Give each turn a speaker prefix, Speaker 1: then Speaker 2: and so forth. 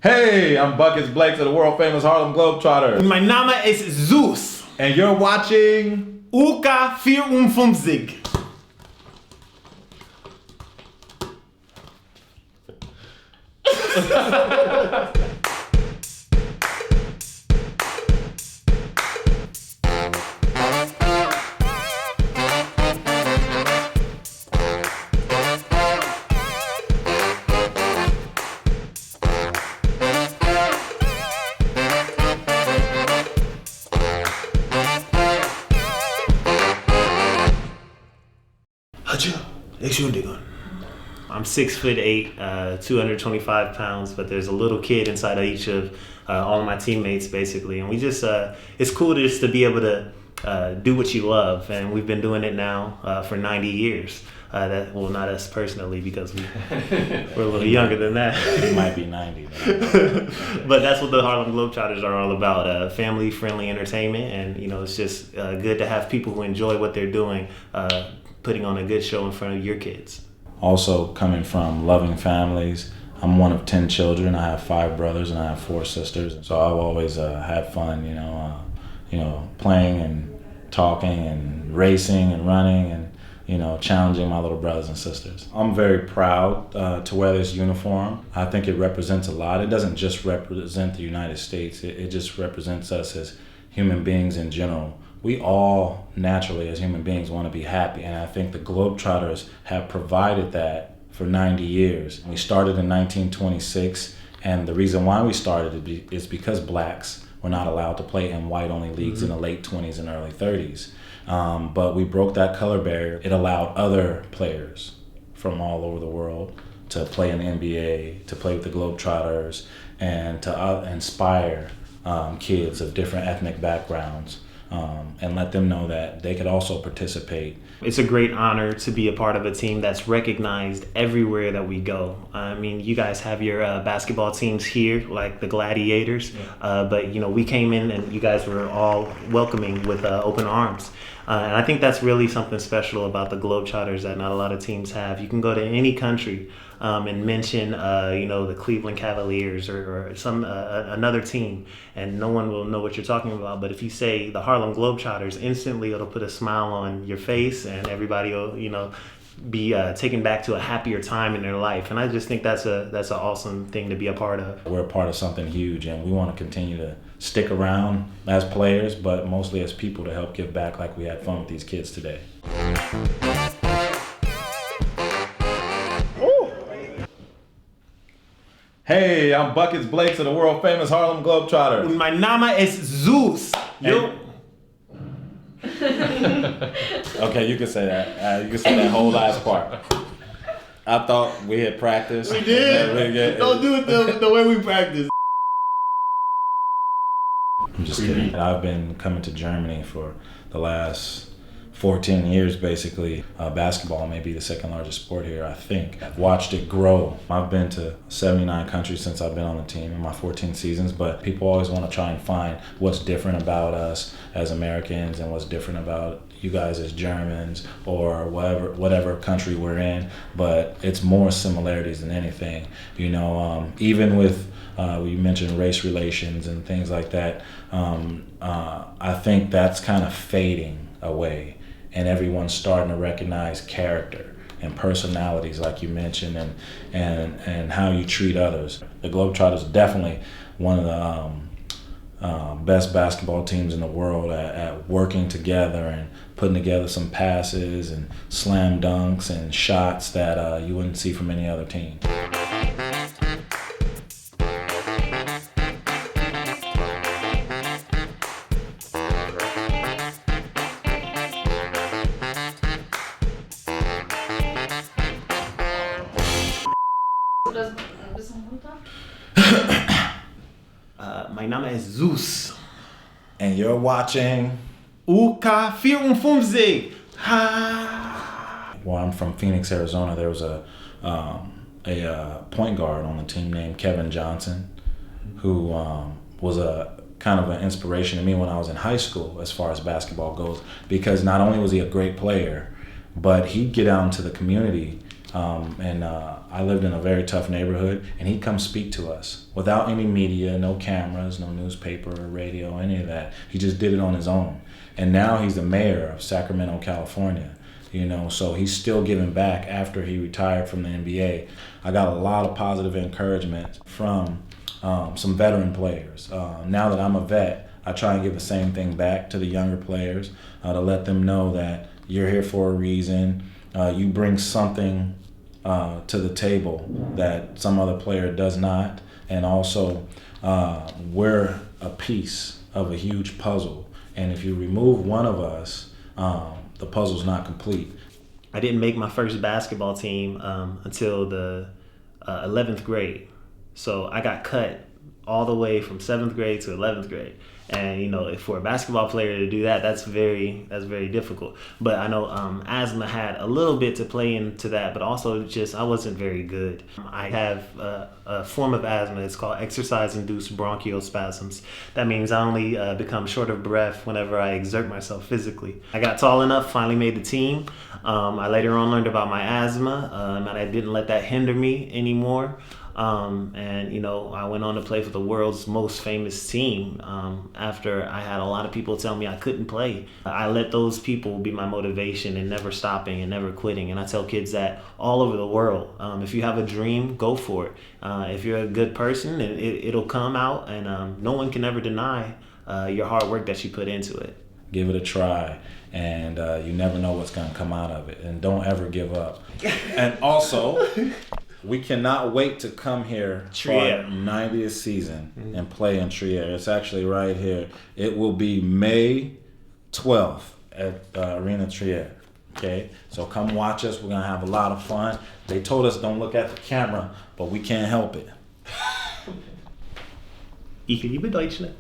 Speaker 1: Hey, I'm Buckets Blakes of the world famous Harlem Globetrotters.
Speaker 2: Mein Name ist Zeus.
Speaker 1: And you're watching
Speaker 2: UK 54. I'm 6'8", 225 pounds, but there's a little kid inside of each of all of my teammates, basically. And we just, it's cool just to be able to do what you love. And we've been doing it now for 90 years. Well, not us personally, because we're a little younger than that.
Speaker 3: It might be 90.
Speaker 2: But that's what the Harlem Globetrotters are all about, family-friendly entertainment. And, you know, it's just good to have people who enjoy what they're doing, putting on a good show in front of your kids.
Speaker 3: Also, coming from loving families, I'm one of 10 children. I have 5 brothers and I have 4 sisters. So I've always had fun, playing and talking and racing and running and, challenging my little brothers and sisters. I'm very proud to wear this uniform. I think it represents a lot. It doesn't just represent the United States. It just represents us as human beings in general. We all naturally as human beings want to be happy, and I think the Globetrotters have provided that for 90 years. We started in 1926, and the reason why we started is because blacks were not allowed to play in white-only leagues in the late 20s and early 30s. But we broke that color barrier. It allowed other players from all over the world to play in the NBA, to play with the Globetrotters, and to inspire kids of different ethnic backgrounds. And let them know that they could also participate.
Speaker 2: It's a great honor to be a part of a team that's recognized everywhere that we go. I mean, you guys have your basketball teams here, like the Gladiators, but we came in and you guys were all welcoming with open arms. And I think that's really something special about the Globetrotters that not a lot of teams have. You can go to any country and mention, the Cleveland Cavaliers or some another team, and no one will know what you're talking about. But if you say the Harlem Globetrotters, instantly it'll put a smile on your face, and everybody will, be taken back to a happier time in their life. And I just think that's an awesome thing to be a part of.
Speaker 3: We're a part of something huge, and we want to continue to stick around as players, but mostly as people to help give back like we had fun with these kids today.
Speaker 1: Hey, I'm Buckets Blakes of the world famous Harlem Globetrotters.
Speaker 2: Mein Name ist Zeus.
Speaker 3: Okay, you can say that. You can say that whole last part. I thought we had practiced.
Speaker 2: We did. Don't do it the way we practice.
Speaker 3: I'm just kidding. I've been coming to Germany for the last 14 years, basically. Basketball may be the second largest sport here, I think. I've watched it grow. I've been to 79 countries since I've been on the team in my 14 seasons, but people always want to try and find what's different about us as Americans and what's different about you guys as Germans or whatever country we're in, but it's more similarities than anything. Even with, we mentioned race relations and things like that, I think that's kind of fading away. And everyone's starting to recognize character and personalities, like you mentioned, and how you treat others. The Globetrotters are definitely one of the best basketball teams in the world at working together and putting together some passes and slam dunks and shots that you wouldn't see from any other team.
Speaker 2: Mein Name ist Zeus.
Speaker 3: And you're watching
Speaker 2: UK 54.
Speaker 3: Well, I'm from Phoenix, Arizona. There was a point guard on the team named Kevin Johnson, who was a kind of an inspiration to me when I was in high school as far as basketball goes, because not only was he a great player, but he'd get out into the community and I lived in a very tough neighborhood, and he'd come speak to us without any media, no cameras, no newspaper or radio, any of that. He just did it on his own. And now he's the mayor of Sacramento, California. So he's still giving back after he retired from the NBA. I got a lot of positive encouragement from some veteran players. Now that I'm a vet, I try and give the same thing back to the younger players to let them know that you're here for a reason. You bring something to the table that some other player does not. And also, we're a piece of a huge puzzle. And if you remove one of us, the puzzle's not complete.
Speaker 2: I didn't make my first basketball team until the 11th grade. So I got cut all the way from 7th grade to 11th grade. And if for a basketball player to do that, that's very difficult. But I know asthma had a little bit to play into that, but also just I wasn't very good. I have a form of asthma. It's called exercise-induced bronchial spasms. That means I only become short of breath whenever I exert myself physically. I got tall enough, finally made the team. I later on learned about my asthma, and I didn't let that hinder me anymore. I went on to play for the world's most famous team after I had a lot of people tell me I couldn't play. I let those people be my motivation and never stopping and never quitting. And I tell kids that all over the world, if you have a dream, go for it. If you're a good person, it'll come out, and no one can ever deny your hard work that you put into it.
Speaker 3: Give it a try, and you never know what's going to come out of it. And don't ever give up. And also, we cannot wait to come here for our 90th season and play in Trier. It's actually right here. It will be May 12th at Arena Trier. Okay, so come watch us. We're going to have a lot of fun. They told us don't look at the camera, but we can't help it.
Speaker 2: Ich liebe Deutschland.